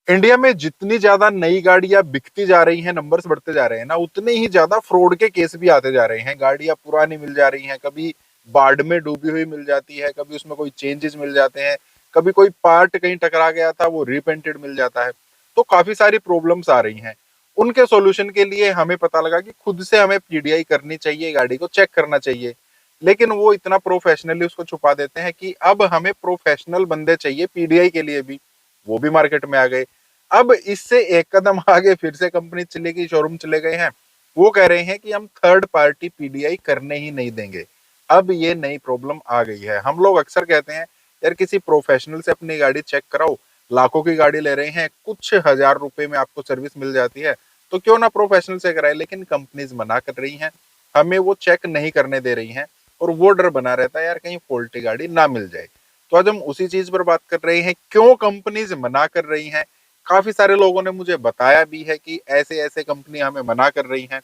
India में जितनी ज्यादा नई गाड़ियां बिकती जा रही हैं, नंबर्स बढ़ते जा रहे हैं ना, उतने ही ज्यादा फ्रॉड के केस भी आते जा रहे हैं। गाड़ियां पुरानी मिल जा रही हैं, कभी बाढ़ में डूबी हुई मिल जाती है, कभी उसमें कोई चेंजेस मिल जाते हैं, कभी कोई पार्ट कहीं टकरा गया था वो रीपेंटेड मिल जाता है। तो काफी सारी प्रॉब्लम्स आ रही हैं। उनके सॉल्यूशन के लिए हमें पता लगा कि खुद से हमें पीडीआई करनी चाहिए, गाड़ी को चेक करना चाहिए। लेकिन वो इतना प्रोफेशनली उसको छुपा देते हैं कि अब हमें प्रोफेशनल बंदे चाहिए पीडीआई के लिए भी। वो भी मार्केट में आ गए। अब इससे एक कदम आगे फिर से कंपनी चले गई, शोरूम चले गए हैं। वो कह रहे हैं कि हम थर्ड पार्टी पीडीआई करने ही नहीं देंगे। अब ये नई प्रॉब्लम आ गई है। हम लोग अक्सर कहते हैं यार किसी प्रोफेशनल से अपनी गाड़ी चेक कराओ। लाखों की गाड़ी ले रहे हैं, कुछ हजार रुपए में आपको सर्विस मिल जाती है, तो क्यों ना प्रोफेशनल से कराए। लेकिन कंपनीज मना कर रही हैं, हमें वो चेक नहीं करने दे रही हैं। और वो डर बना रहता है यार कहीं फॉल्टी गाड़ी ना मिल जाए। तो आज हम उसी चीज पर बात कर रहे हैं, क्यों कंपनीज मना कर रही हैं। काफी सारे लोगों ने मुझे बताया भी है कि ऐसे ऐसे कंपनी हमें मना कर रही हैं।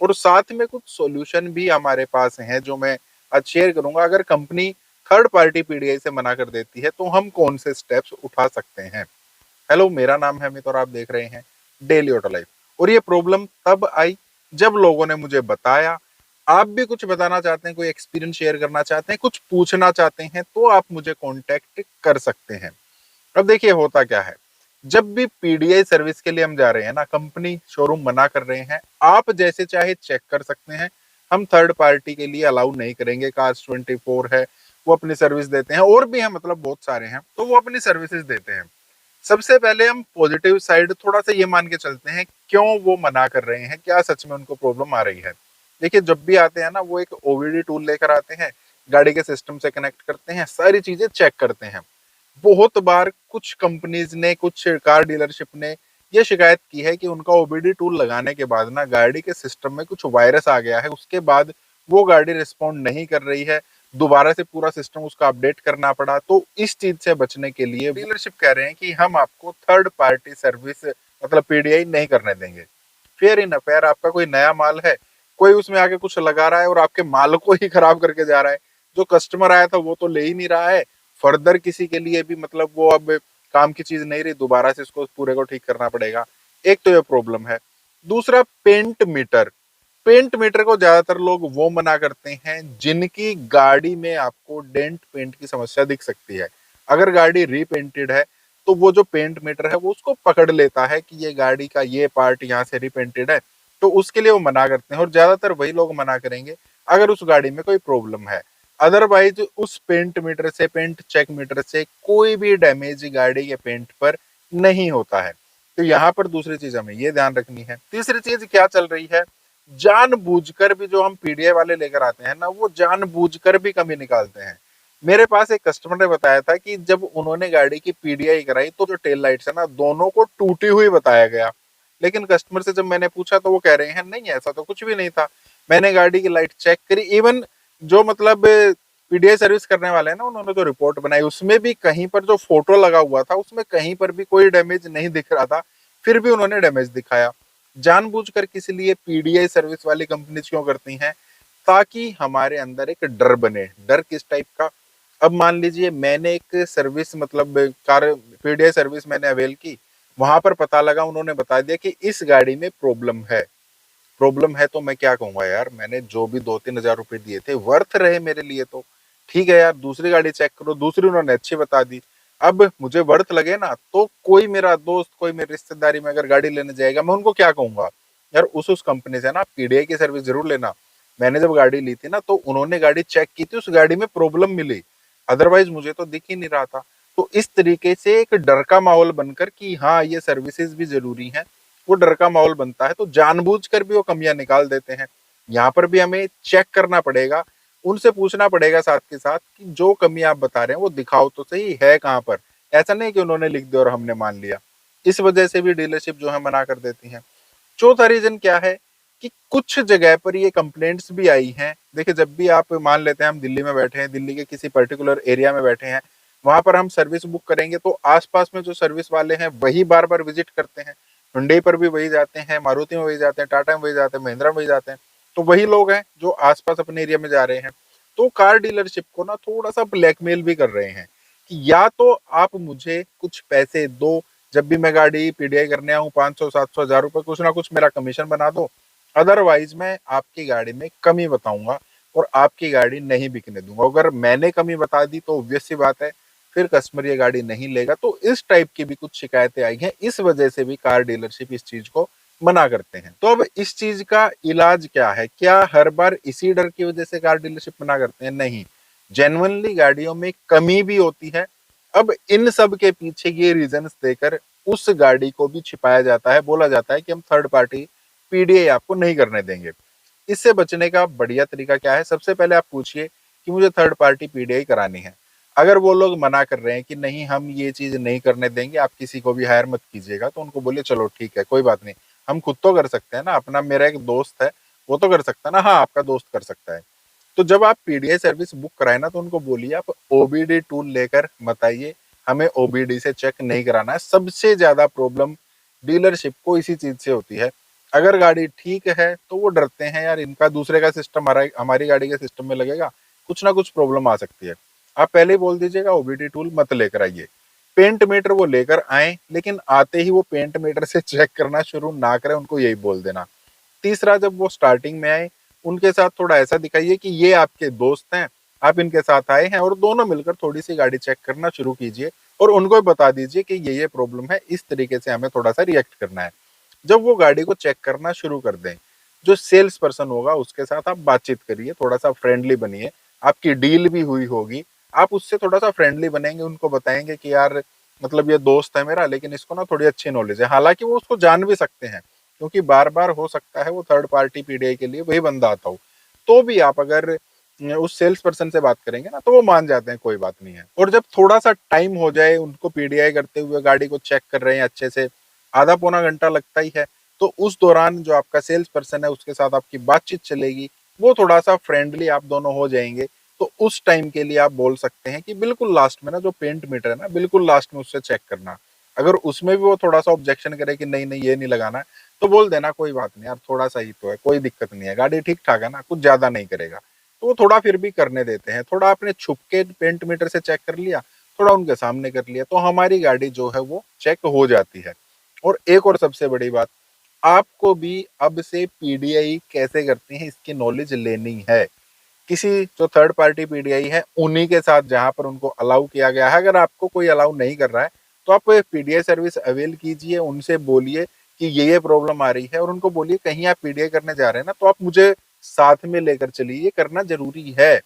और साथ में कुछ सॉल्यूशन भी हमारे पास हैं जो मैं आज शेयर करूंगा। अगर कंपनी थर्ड पार्टी पीडीआई से मना कर देती है तो हम कौन से स्टेप्स उठा सकते हैं। हेलो, मेरा नाम है अमित और आप देख रहे हैं डेली ऑटो लाइफ। और ये प्रॉब्लम तब आई जब लोगों ने मुझे बताया। आप भी कुछ बताना चाहते हैं, कोई एक्सपीरियंस शेयर करना चाहते हैं, कुछ पूछना चाहते हैं, तो आप मुझे कांटेक्ट कर सकते हैं। अब देखिए होता क्या है, जब भी पीडीआई सर्विस के लिए हम जा रहे हैं ना, कंपनी शोरूम मना कर रहे हैं, आप जैसे चाहे चेक कर सकते हैं। हम थर्ड पार्टी के लिए अलाउ नहीं करेंगे। Cars24 है, वो अपनी सर्विस देते हैं, और भी हैं, मतलब बहुत सारे हैं, तो वो अपनी सर्विसेज देते हैं। सबसे पहले हम पॉजिटिव साइड थोड़ा सा ये मान के चलते हैं, क्यों वो मना कर रहे हैं, क्या सच में उनको प्रॉब्लम आ रही है। देखिए जब भी आते हैं ना, वो एक ओवीडी टूल लेकर आते हैं, गाड़ी के सिस्टम से कनेक्ट करते हैं, सारी चीजें चेक करते हैं। बहुत बार कुछ कंपनीज ने, कुछ कार डीलरशिप ने ये शिकायत की है कि उनका ओबीडी टूल लगाने के बाद ना गाड़ी के सिस्टम में कुछ वायरस आ गया है, उसके बाद वो गाड़ी रिस्पॉन्ड नहीं कर रही है, दोबारा से पूरा सिस्टम उसका अपडेट करना पड़ा। तो इस चीज से बचने के लिए डीलरशिप कह रहे हैं कि हम आपको थर्ड पार्टी सर्विस मतलब पीडीआई नहीं करने देंगे। फेयर इन अफेयर, आपका कोई नया माल है, कोई उसमें आके कुछ लगा रहा है और आपके माल को ही खराब करके जा रहा है। जो कस्टमर आया था वो तो ले ही नहीं रहा है, फर्दर किसी के लिए भी मतलब वो अब काम की चीज नहीं रही, दोबारा से इसको पूरे को ठीक करना पड़ेगा। एक तो ये प्रॉब्लम है। दूसरा, पेंट मीटर। पेंट मीटर को ज्यादातर लोग वो मना करते हैं जिनकी गाड़ी में आपको डेंट पेंट की समस्या दिख सकती है। अगर गाड़ी रीपेंटेड है तो वो जो पेंट मीटर है वो उसको पकड़ लेता है कि ये गाड़ी का ये पार्ट यहाँ से रिपेंटेड है, तो उसके लिए वो मना करते हैं। और ज्यादातर वही लोग मना करेंगे अगर उस गाड़ी में कोई प्रॉब्लम है। अदरवाइज उस पेंट मीटर से, पेंट चेक मीटर से कोई भी डैमेज गाड़ी के पेंट पर नहीं होता है। तो यहाँ पर दूसरी चीज हमें ये ध्यान रखनी है। तीसरी चीज क्या चल रही है, जानबूझकर भी जो हम पीडीआई वाले लेकर आते हैं ना, वो जानबूझकर भी कमी निकालते हैं। मेरे पास एक कस्टमर ने बताया था कि जब उन्होंने गाड़ी की पीडीआई कराई तो जो टेल लाइट्स है ना, दोनों को टूटी हुई बताया गया। लेकिन कस्टमर से जब मैंने पूछा तो वो कह रहे हैं नहीं, ऐसा तो कुछ भी नहीं था। मैंने गाड़ी की लाइट चेक करी, इवन जो मतलब पीडीआई सर्विस करने वाले हैं ना, उन्होंने जो रिपोर्ट बनाई उसमें भी कहीं पर जो फोटो लगा हुआ था उसमें कहीं पर भी कोई डैमेज नहीं दिख रहा था, फिर भी उन्होंने डैमेज दिखाया। जानबूझकर किस लिए पीडीआई सर्विस वाली कंपनी क्यों करती हैं, ताकि हमारे अंदर एक डर बने। डर किस टाइप का, अब मान लीजिए मैंने एक सर्विस मतलब कार पीडीआई सर्विस मैंने अवेल की, वहां पर पता लगा, उन्होंने बता दिया कि इस गाड़ी में प्रॉब्लम है। प्रॉब्लम है तो मैं क्या कहूंगा यार, मैंने जो भी 2-3 हजार रुपए दिए थे वर्थ रहे मेरे लिए तो। ठीक है यार, दूसरी गाड़ी चेक करो, दूसरी उन्होंने अच्छी बता दी। अब मुझे वर्थ लगे ना, तो कोई मेरा दोस्त, कोई मेरी रिश्तेदारी में अगर गाड़ी लेने जाएगा, मैं उनको क्या कहूंगा, यार उस कंपनी से ना पीडीआई की सर्विस जरूर लेना। मैंने जब गाड़ी ली थी ना तो उन्होंने गाड़ी चेक की थी, उस गाड़ी में प्रॉब्लम मिली, अदरवाइज मुझे तो दिख ही नहीं रहा था। तो इस तरीके से एक डर का माहौल बनकर कि हाँ ये सर्विसेज भी जरूरी है, वो डर का माहौल बनता है, तो जानबूझकर भी वो कमियां निकाल देते हैं। यहाँ पर भी हमें चेक करना पड़ेगा, उनसे पूछना पड़ेगा साथ के साथ कि जो कमी आप बता रहे हैं वो दिखाओ तो सही है कहाँ पर। ऐसा नहीं कि उन्होंने लिख दिया और हमने मान लिया। इस वजह से भी डीलरशिप जो है मना कर देती है। चौथा रीजन क्या है कि कुछ जगह पर ये कंप्लेंट्स भी आई हैं। देखिए जब भी आप मान लेते हैं हम दिल्ली में बैठे हैं, दिल्ली के किसी पर्टिकुलर एरिया में बैठे हैं, वहां पर हम सर्विस बुक करेंगे तो आसपास में जो सर्विस वाले हैं वही बार बार विजिट करते हैं। हुंडई पर भी वही जाते हैं, मारुति में वही जाते हैं, टाटा में वही जाते हैं, महिंद्रा में वही जाते हैं। तो वही लोग हैं जो आसपास अपने एरिया में जा रहे हैं। तो कार डीलरशिप को ना थोड़ा सा ब्लैकमेल भी कर रहे हैं कि या तो आप मुझे कुछ पैसे दो, जब भी मैं गाड़ी पीडीआई करने आऊँ 500 700 1000 रुपए कुछ ना कुछ मेरा कमीशन बना दो, अदरवाइज मैं आपकी गाड़ी में कमी बताऊंगा और आपकी गाड़ी नहीं बिकने दूंगा। अगर मैंने कमी बता दी तो ऑब्वियस सी बात है फिर कस्टमर ये गाड़ी नहीं लेगा। तो इस टाइप की भी कुछ शिकायतें आई हैं, इस वजह से भी कार डीलरशिप इस चीज को मना करते हैं। तो अब इस चीज का इलाज क्या है? क्या हर बार इसी डर की वजह से कार डीलरशिप मना करते हैं? नहीं, जेन्युइनली गाड़ियों में कमी भी होती है। अब इन सब के पीछे ये रीजंस देकर उस गाड़ी को भी छिपाया जाता है, बोला जाता है कि हम थर्ड पार्टी पीडीआई आपको नहीं करने देंगे। इससे बचने का बढ़िया तरीका क्या है? सबसे पहले आप पूछिए कि मुझे थर्ड पार्टी पीडीआई करानी है। अगर वो लोग मना कर रहे हैं कि नहीं हम ये चीज नहीं करने देंगे, आप किसी को भी हायर मत कीजिएगा, तो उनको बोलिए चलो ठीक है कोई बात नहीं, हम खुद तो कर सकते हैं ना, अपना मेरा एक दोस्त है वो तो कर सकता है ना, हाँ आपका दोस्त कर सकता है। तो जब आप पीडीआई सर्विस बुक कराए ना तो उनको बोलिए आप ओबीडी टूल लेकर मत आइए, हमें ओबीडी से चेक नहीं कराना है। सबसे ज्यादा प्रॉब्लम डीलरशिप को इसी चीज से होती है। अगर गाड़ी ठीक है तो वो डरते हैं यार इनका दूसरे का सिस्टम हमारी गाड़ी के सिस्टम में लगेगा, कुछ ना कुछ प्रॉब्लम आ सकती है। आप पहले ही बोल दीजिएगा ओबीडी टूल मत लेकर आइए। पेंट मीटर वो लेकर आए लेकिन आते ही वो पेंट मीटर से चेक करना शुरू ना करें, उनको यही बोल देना। तीसरा, जब वो स्टार्टिंग में आए उनके साथ थोड़ा ऐसा दिखाइए कि ये आपके दोस्त हैं, आप इनके साथ आए हैं और दोनों मिलकर थोड़ी सी गाड़ी चेक करना शुरू कीजिए और उनको बता दीजिए कि ये प्रॉब्लम है, इस तरीके से हमें थोड़ा सा रिएक्ट करना है। जब वो गाड़ी को चेक करना शुरू कर दें, जो सेल्स पर्सन होगा उसके साथ आप बातचीत करिए, थोड़ा सा फ्रेंडली बनिए। आपकी डील भी हुई होगी, आप उससे थोड़ा सा फ्रेंडली बनेंगे, उनको बताएंगे कि यार मतलब ये दोस्त है मेरा लेकिन इसको ना थोड़ी अच्छी नॉलेज है। हालांकि वो उसको जान भी सकते हैं क्योंकि बार बार हो सकता है वो थर्ड पार्टी पीडीआई के लिए वही बंदा आता हो, तो भी आप अगर उस सेल्स पर्सन से बात करेंगे ना तो वो मान जाते हैं कोई बात नहीं है। और जब थोड़ा सा टाइम हो जाए उनको पीडीआई करते हुए, गाड़ी को चेक कर रहे हैं अच्छे से, आधा पौना घंटा लगता ही है, तो उस दौरान जो आपका सेल्स पर्सन है उसके साथ आपकी बातचीत चलेगी, वो थोड़ा सा फ्रेंडली आप दोनों हो जाएंगे। तो उस टाइम के लिए आप बोल सकते हैं कि बिल्कुल लास्ट में ना जो पेंट मीटर है ना बिल्कुल लास्ट में उससे चेक करना। अगर उसमें भी वो थोड़ा सा ऑब्जेक्शन करे कि नहीं नहीं ये नहीं लगाना है, तो बोल देना कोई बात नहीं यार थोड़ा सा ही तो है, कोई दिक्कत नहीं है, गाड़ी ठीक ठाक है ना, कुछ ज्यादा नहीं करेगा। तो वो थोड़ा फिर भी करने देते हैं। थोड़ा आपने छुप के पेंट मीटर से चेक कर लिया, थोड़ा उनके सामने कर लिया, तो हमारी गाड़ी जो है वो चेक हो जाती है। और एक और सबसे बड़ी बात, आपको भी अब से पीडीआई कैसे करते हैं इसकी नॉलेज लेनी है। किसी जो थर्ड पार्टी पीडीआई है उन्हीं के साथ जहां पर उनको अलाउ किया गया है, अगर आपको कोई अलाउ नहीं कर रहा है तो आप पीडीआई सर्विस अवेल कीजिए, उनसे बोलिए कि ये प्रॉब्लम आ रही है और उनको बोलिए कहीं आप पीडीआई करने जा रहे हैं ना तो आप मुझे साथ में लेकर चलिए, ये करना जरूरी है।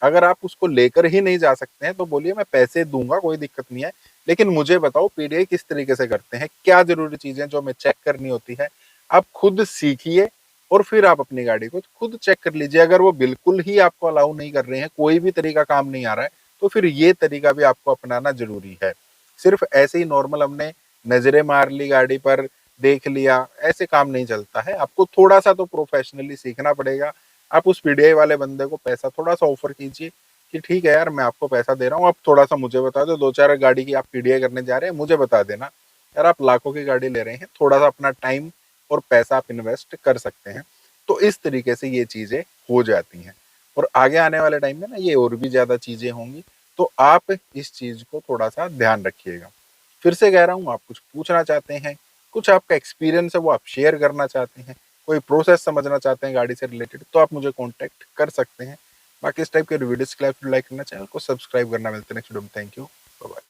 अगर आप उसको लेकर ही नहीं जा सकते हैं तो बोलिए मैं पैसे दूंगा कोई दिक्कत नहीं है, लेकिन मुझे बताओ पीडीआई किस तरीके से करते हैं, क्या जरूरी चीजें जो हमें चेक करनी होती है। आप खुद सीखिए और फिर आप अपनी गाड़ी को खुद चेक कर लीजिए। अगर वो बिल्कुल ही आपको अलाउ नहीं कर रहे हैं, कोई भी तरीका काम नहीं आ रहा है, तो फिर ये तरीका भी आपको अपनाना जरूरी है। सिर्फ ऐसे ही नॉर्मल हमने नजरें मार ली गाड़ी पर, देख लिया, ऐसे काम नहीं चलता है। आपको थोड़ा सा तो प्रोफेशनली सीखना पड़ेगा। आप उस पीडीआई वाले बंदे को पैसा थोड़ा सा ऑफर कीजिए कि ठीक है यार मैं आपको पैसा दे रहा हूँ, आप थोड़ा सा मुझे बता दो, दो चार गाड़ी की आप पीडीआई करने जा रहे हैं मुझे बता देना। यार आप लाखों की गाड़ी ले रहे हैं, थोड़ा सा अपना टाइम और पैसा आप इन्वेस्ट कर सकते हैं। तो इस तरीके से ये चीजें हो जाती हैं और आगे आने वाले टाइम में ना ये और भी ज्यादा चीजें होंगी। तो आप इस चीज को थोड़ा सा ध्यान रखिएगा। फिर से कह रहा हूँ, आप कुछ पूछना चाहते हैं, कुछ आपका एक्सपीरियंस है वो आप शेयर करना चाहते हैं, कोई प्रोसेस समझना चाहते हैं गाड़ी से रिलेटेड, तो आप मुझे कांटेक्ट कर सकते हैं। बाकी इस टाइप के वीडियोस के लिए लाइक करना, चैनल को सब्सक्राइब करना। मिलते हैं नेक्स्ट वीडियो में। Thank you, bye bye.